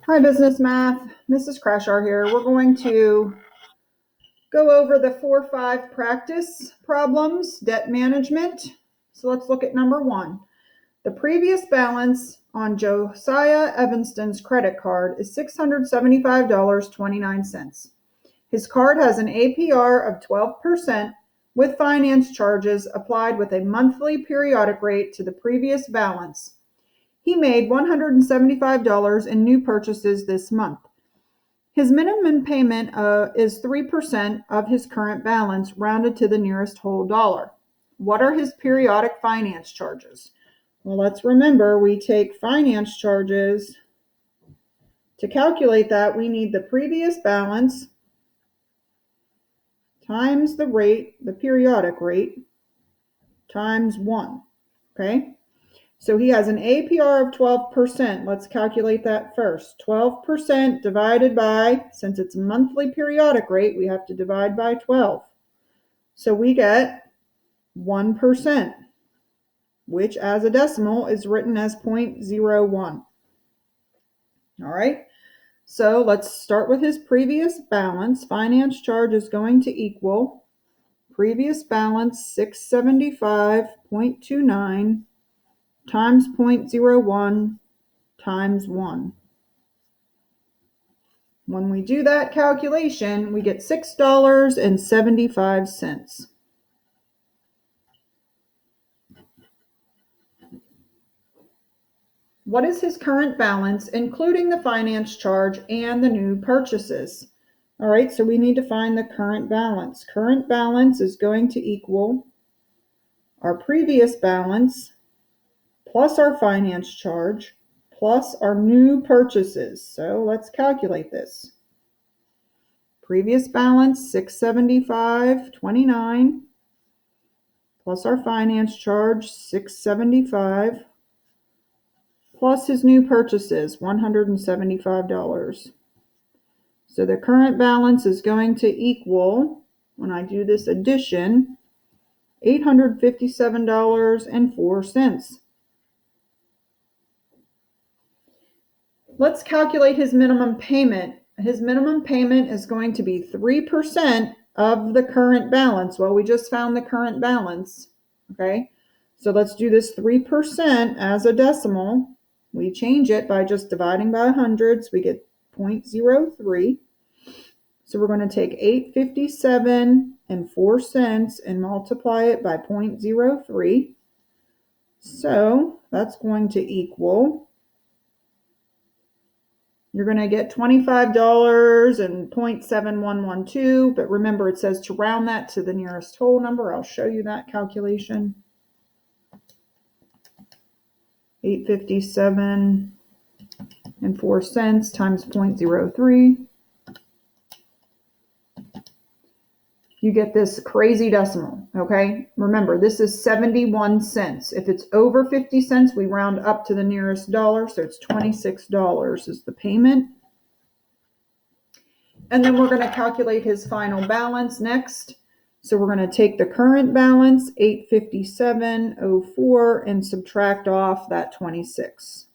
Hi, Business Math. Mrs. Crashar here. We're going to go over the 4-5 practice problems, debt management. So let's look at number 1. The previous balance on Josiah Evanston's credit card is $675.29. His card has an APR of 12% with finance charges applied with a monthly periodic rate to the previous balance. He made $175 in new purchases this month. His minimum payment is 3% of his current balance, rounded to the nearest whole dollar. What are his periodic finance charges? Well, let's remember we take finance charges. To calculate that, we need the previous balance times the rate, the periodic rate, times 1. Okay? So he has an APR of 12%. Let's calculate that first. 12% divided by, since it's a monthly periodic rate, we have to divide by 12. So we get 1%, which as a decimal is written as 0.01. All right, so let's start with his previous balance. Finance charge is going to equal previous balance 675.29 times 0.01 times 1. When we do that calculation, we get $6.75. What is his current balance, including the finance charge and the new purchases? All right, so we need to find the current balance. Current balance is going to equal our previous balance plus our finance charge plus our new purchases. So let's calculate this. Previous balance, $675.29, plus our finance charge, $675, plus his new purchases, $175. So the current balance is going to equal, when I do this addition, $857.04. Let's calculate his minimum payment. His minimum payment is going to be 3% of the current balance. Well, we just found the current balance, okay? So let's do this 3% as a decimal. We change it by just dividing by hundreds. We get 0.03. So we're going to take 857.04 and multiply it by 0.03. So that's going to equal, you're going to get $25 and 0.7112, but remember it says to round that to the nearest whole number. I'll show you that calculation. 857.04 times 0.03. You get this crazy decimal, okay? Remember, this is 71 cents. If it's over 50 cents, we round up to the nearest dollar, so it's $26 is the payment. And then we're going to calculate his final balance next. So we're going to take the current balance, 857.04, and subtract off that 26.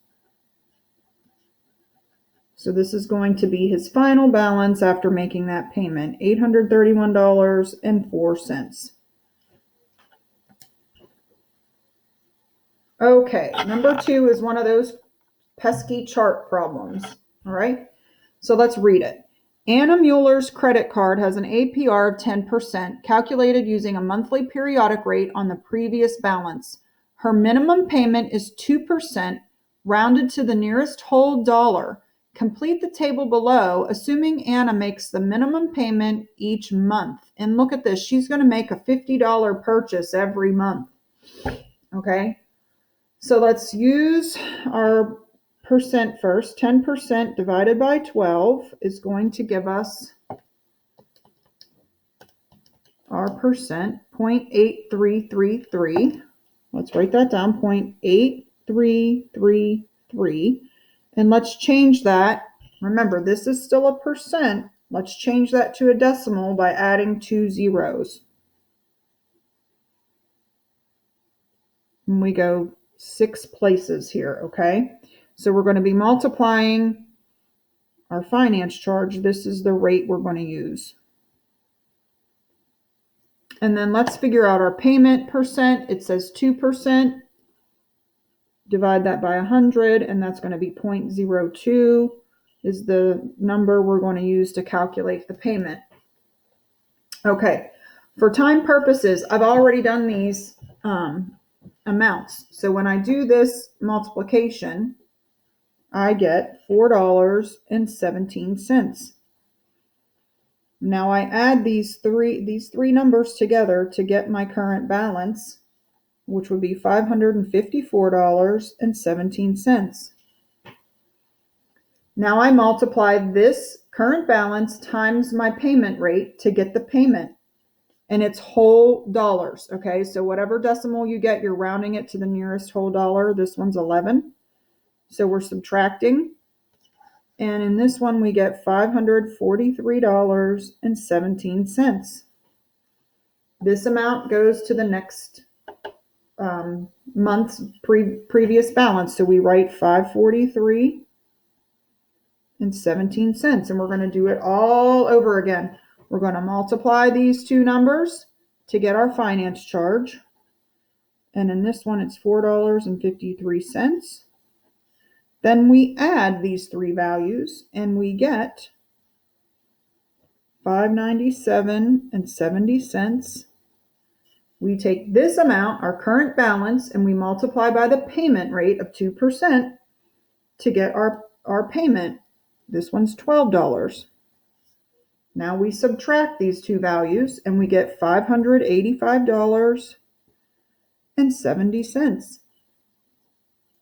So this is going to be his final balance after making that payment, $831.04. Okay, number 2 is one of those pesky chart problems. All right, so let's read it. Anna Mueller's credit card has an APR of 10%, calculated using a monthly periodic rate on the previous balance. Her minimum payment is 2%, rounded to the nearest whole dollar. Complete the table below, assuming Anna makes the minimum payment each month. And look at this, she's going to make a $50 purchase every month. Okay, so let's use our percent first. 10% divided by 12 is going to give us our percent, 0.8333. Let's write that down, 0.8333. And let's change that. Remember, this is still a percent. Let's change that to a decimal by adding 2 zeros. And we go 6 places here, okay? So we're going to be multiplying our finance charge, this is the rate we're going to use. And then let's figure out our payment percent. It says 2%. Divide that by 100, and that's going to be 0.02 is the number we're going to use to calculate the payment. Okay, for time purposes, I've already done these amounts. So when I do this multiplication, I get $4.17. Now I add these three numbers together to get my current balance, which would be $554.17. Now I multiply this current balance times my payment rate to get the payment. And it's whole dollars, okay? So whatever decimal you get, you're rounding it to the nearest whole dollar. This one's 11. So we're subtracting. And in this one, we get $543.17. This amount goes to the next month's previous balance. So we write $543.17, and we're going to do it all over again. We're going to multiply these two numbers to get our finance charge. And in this one, it's $4.53. Then we add these three values, and we get $597.70. We take this amount, our current balance, and we multiply by the payment rate of 2% to get our payment. This one's $12. Now we subtract these two values, and we get $585.70.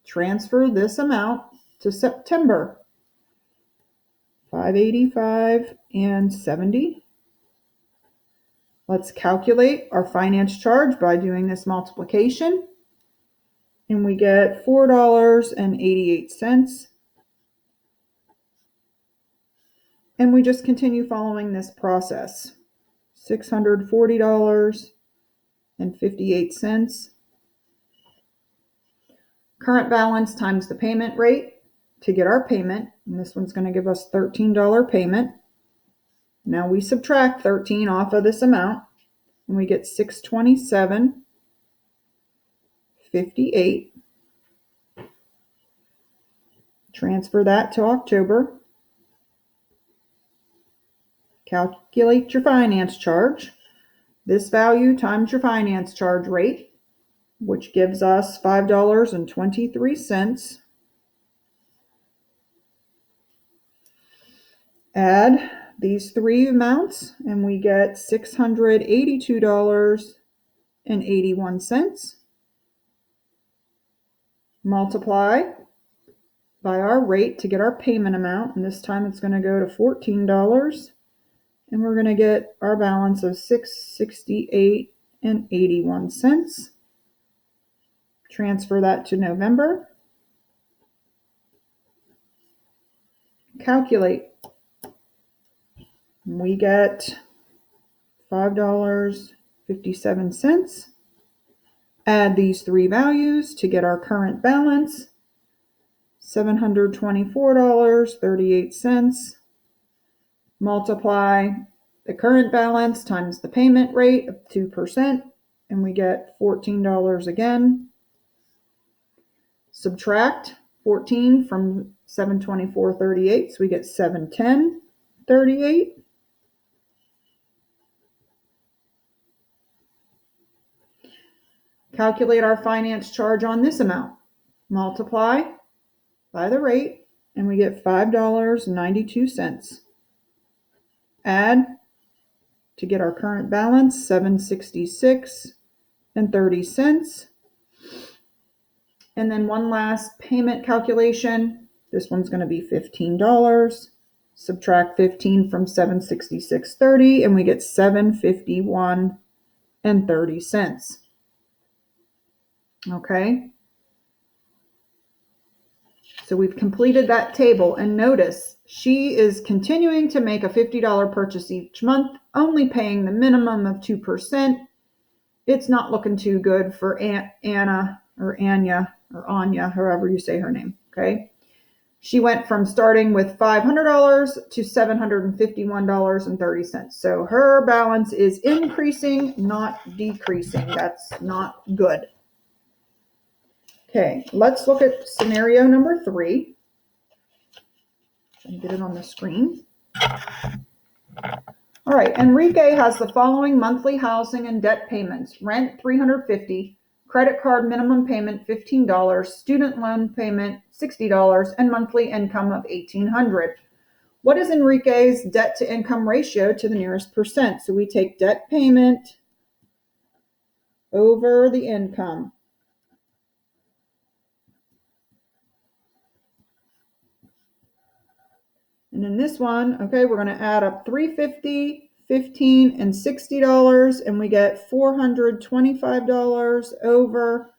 Transfer this amount to September. $585.70. Let's calculate our finance charge by doing this multiplication. And we get $4.88. And we just continue following this process. $640.58. Current balance times the payment rate to get our payment. And this one's going to give us $13 payment. Now we subtract 13 off of this amount, and we get $627.58. Transfer that to October. Calculate your finance charge. This value times your finance charge rate, which gives us $5.23. Add these three amounts, and we get $682.81. Multiply by our rate to get our payment amount, and this time it's going to go to $14, and we're going to get our balance of $668.81. Transfer that to November. Calculate. We get $5.57. Add these three values to get our current balance, $724.38. Multiply the current balance times the payment rate of 2%, and we get $14 again. Subtract 14 from $724.38, so we get $710.38. Calculate our finance charge on this amount. Multiply by the rate, and we get $5.92. Add to get our current balance, $766.30. And then one last payment calculation. This one's going to be $15. Subtract 15 from $766.30, and we get $751.30. Okay. So we've completed that table, and notice she is continuing to make a $50 purchase each month, only paying the minimum of 2%. It's not looking too good for Anna or Anya or Anya, however you say her name. Okay. She went from starting with $500 to $751.30. So her balance is increasing, not decreasing. That's not good. Okay, let's look at scenario number 3. And get it on the screen. All right, Enrique has the following monthly housing and debt payments: rent $350, credit card minimum payment $15, student loan payment $60, and monthly income of $1,800. What is Enrique's debt to income ratio to the nearest percent? So we take debt payment over the income. And in this one, okay, we're going to add up $350, $15, and $60, and we get $425 over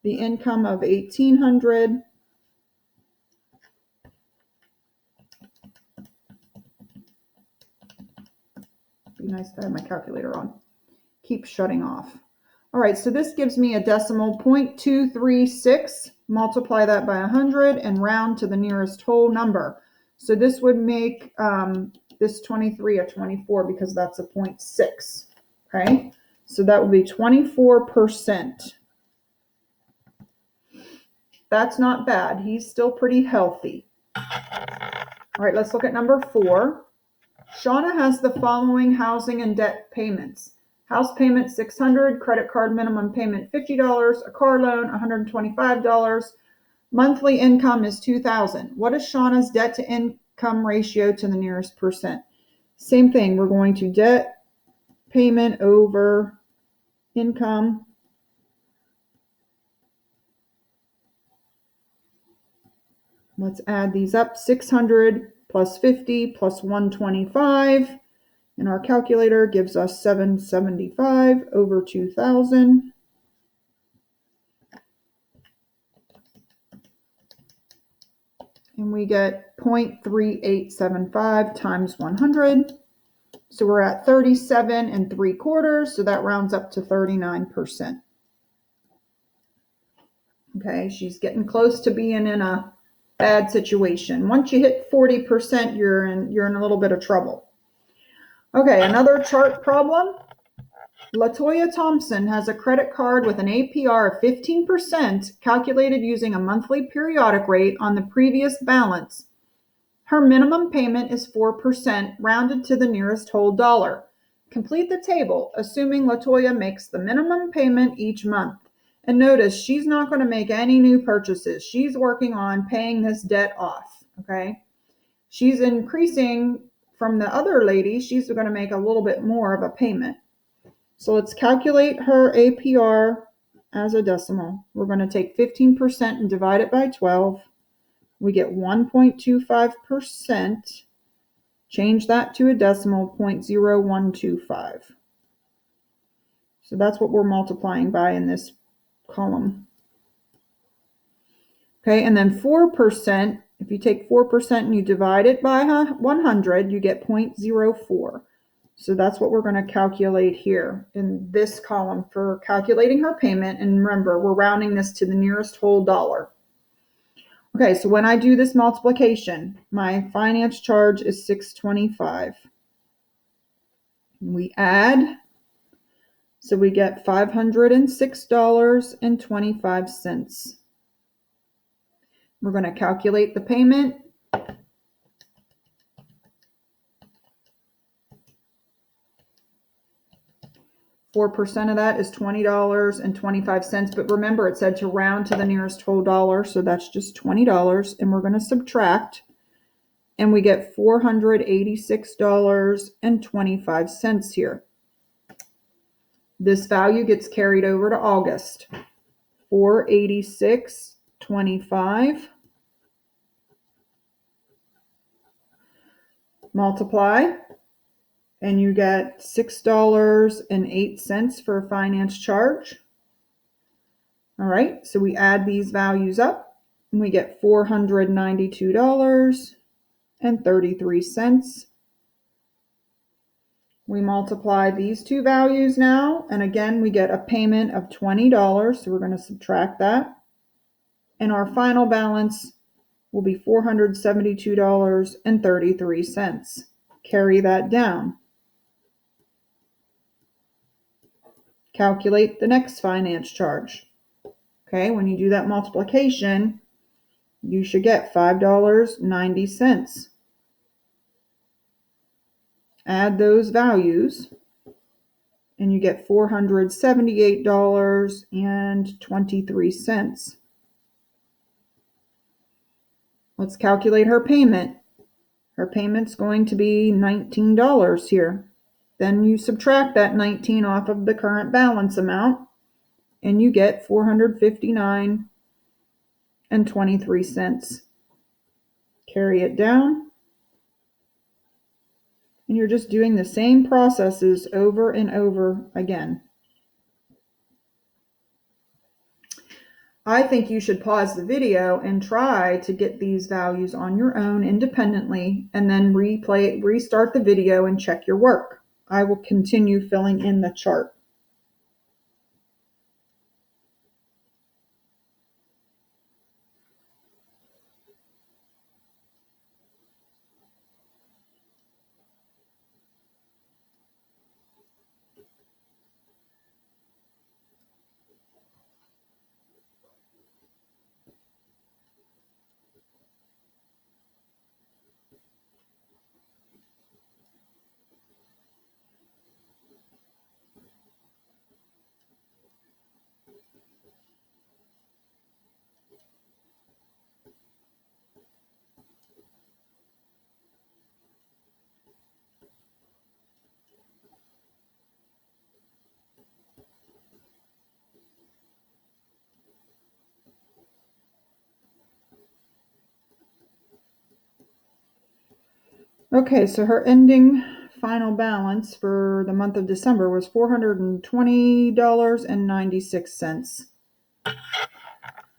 the income of $1,800. Be nice to have my calculator on. Keep shutting off. All right, so this gives me a decimal 0.236. Multiply that by 100 and round to the nearest whole number. So this would make this 23 a 24 because that's a 0.6. Okay, so that would be 24%. That's not bad. He's still pretty healthy. All right, let's look at number 4. Shauna has the following housing and debt payments: house payment $600, credit card minimum payment $50, a car loan $125, monthly income is $2,000. What is Shauna's debt to income ratio to the nearest percent? Same thing, we're going to debt payment over income. Let's add these up. 600 plus 50 plus 125 in our calculator gives us 775 over 2,000. And we get 0.3875 times 100. So we're at 37 3/4. So that rounds up to 39%. Okay, she's getting close to being in a bad situation. Once you hit 40%, you're in a little bit of trouble. Okay, another chart problem. Latoya Thompson has a credit card with an APR of 15% calculated using a monthly periodic rate on the previous balance. Her minimum payment is 4%, rounded to the nearest whole dollar. Complete the table, assuming Latoya makes the minimum payment each month. And notice, she's not going to make any new purchases. She's working on paying this debt off, okay? She's increasing from the other lady. She's going to make a little bit more of a payment. So let's calculate her APR as a decimal. We're going to take 15% and divide it by 12. We get 1.25%. Change that to a decimal, 0.0125. So that's what we're multiplying by in this column. Okay, and then 4%, if you take 4% and you divide it by 100, you get 0.04. So that's what we're going to calculate here in this column for calculating her payment. And remember, we're rounding this to the nearest whole dollar. Okay, so when I do this multiplication, my finance charge is $625. We add, so we get $506.25. We're going to calculate the payment. $4 of that is $20.25. But remember, it said to round to the nearest whole dollar, so that's just $20. And we're going to subtract, and we get $486.25 here. This value gets carried over to August. $486.25. Multiply, and you get $6.08 for a finance charge. All right, so we add these values up, and we get $492.33. We multiply these two values now, and again, we get a payment of $20, so we're going to subtract that. And our final balance will be $472.33. Carry that down. Calculate the next finance charge. Okay, when you do that multiplication, you should get $5.90. Add those values, and you get $478.23. Let's calculate her payment. Her payment's going to be $19 here. Then you subtract that 19 off of the current balance amount, and you get $459.23. Carry it down, and you're just doing the same processes over and over again. I think you should pause the video and try to get these values on your own independently, and then restart the video and check your work. I will continue filling in the chart. Okay, so her ending final balance for the month of December was $420.96.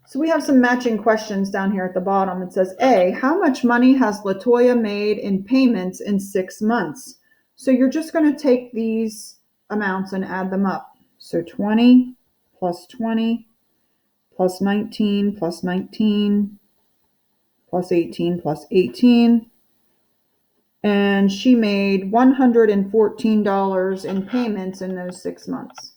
So we have some matching questions down here at the bottom. It says, A, how much money has Latoya made in payments in 6 months? So you're just going to take these amounts and add them up. So 20 plus 20 plus 19 plus 19 plus 18 plus 18. And she made $114 in payments in those 6 months.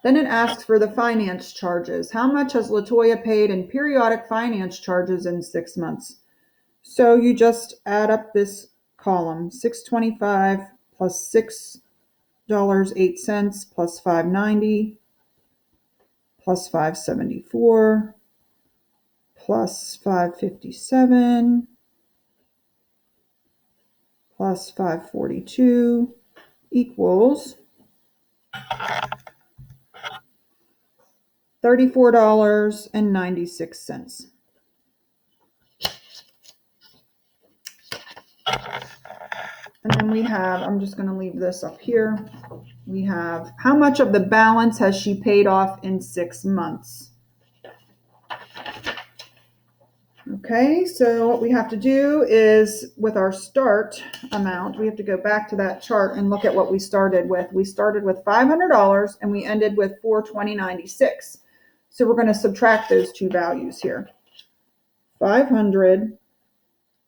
Then it asks for the finance charges. How much has Latoya paid in periodic finance charges in 6 months? So you just add up this column, $625 plus $6.08 plus $5.90 plus $5.74 plus $5.57 plus $5.42 equals $34.96. And then we have, I'm just going to leave this up here. We have, how much of the balance has she paid off in 6 months? Okay, so what we have to do is, with our start amount, we have to go back to that chart and look at what we started with. We started with $500 and we ended with $420.96. So we're going to subtract those two values here. 500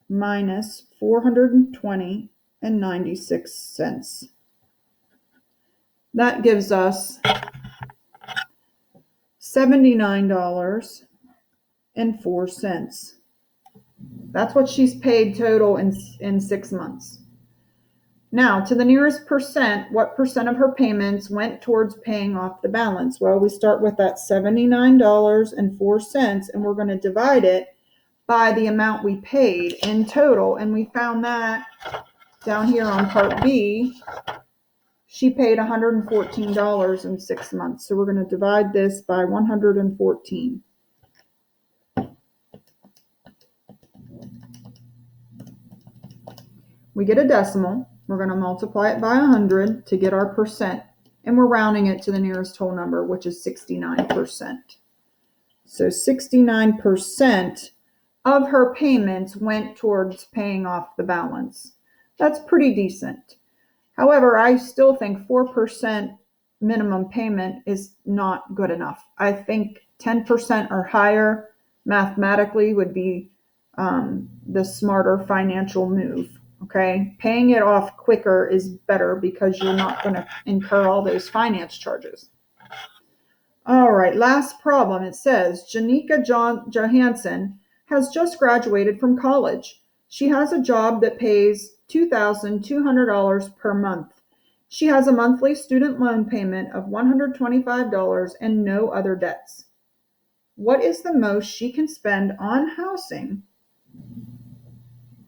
minus 420.96. That gives us $79.04. That's what she's paid total in 6 months. Now, to the nearest percent, what percent of her payments went towards paying off the balance? Well, we start with that $79.04, and we're going to divide it by the amount we paid in total. And we found that down here on part B, she paid $114 in 6 months. So we're going to divide this by 114. We get a decimal. We're going to multiply it by 100 to get our percent. And we're rounding it to the nearest whole number, which is 69%. So 69% of her payments went towards paying off the balance. That's pretty decent. However, I still think 4% minimum payment is not good enough. I think 10% or higher mathematically would be the smarter financial move. Okay, paying it off quicker is better because you're not going to incur all those finance charges. All right, last problem. It says Janika Johansson has just graduated from college. She has a job that pays $2,200 per month. She has a monthly student loan payment of $125 and no other debts. What is the most she can spend on housing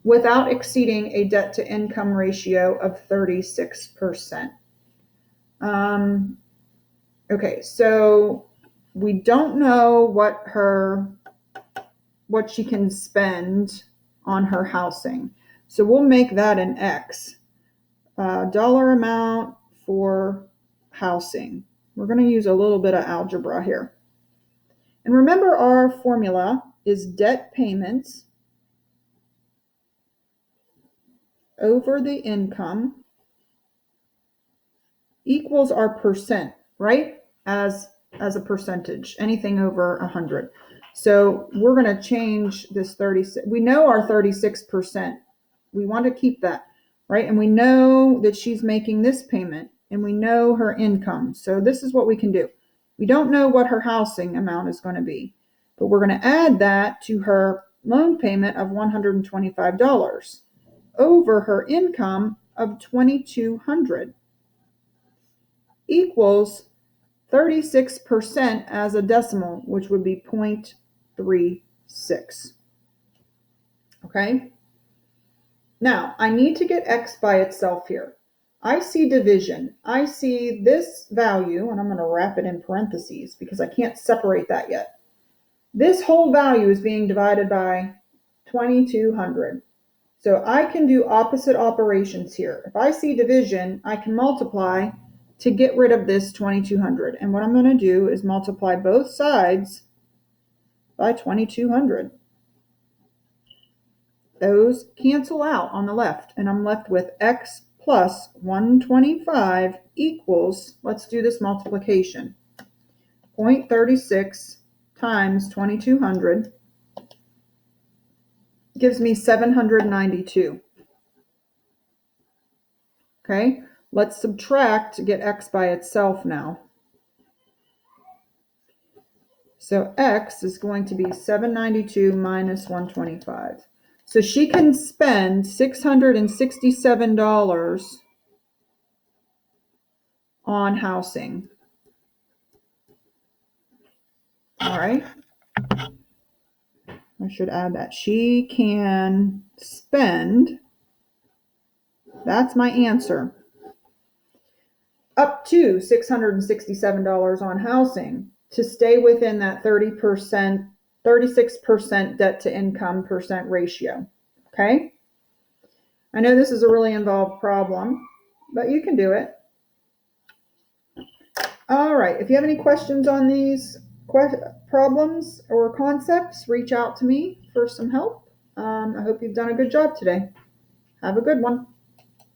without exceeding a debt to income ratio of 36%? Okay, so we don't know what she can spend on her housing. So we'll make that an X. Dollar amount for housing. We're going to use a little bit of algebra here. And remember, our formula is debt payments over the income equals our percent, right? As a percentage, anything over 100. So we're going to change this 36. We know our 36%. We want to keep that, right? And we know that she's making this payment and we know her income. So this is what we can do. We don't know what her housing amount is going to be, but we're going to add that to her loan payment of $125 over her income of $2,200 equals 36% as a decimal, which would be 0.36. Okay? Now, I need to get X by itself here. I see division. I see this value, and I'm going to wrap it in parentheses because I can't separate that yet. This whole value is being divided by 2,200. So I can do opposite operations here. If I see division, I can multiply to get rid of this 2,200. And what I'm going to do is multiply both sides by 2,200. Those cancel out on the left, and I'm left with X plus 125 equals, let's do this multiplication, 0.36 times 2,200 gives me 792. Okay, let's subtract to get X by itself now. So X is going to be 792 minus 125. So she can spend $667 on housing. All right. I should add that. She can spend, that's my answer, up to $667 on housing to stay within that 30%, 36% debt to income percent ratio. Okay? I know this is a really involved problem, but you can do it. All right. If you have any questions on these problems or concepts, reach out to me for some help. I hope you've done a good job today. Have a good one.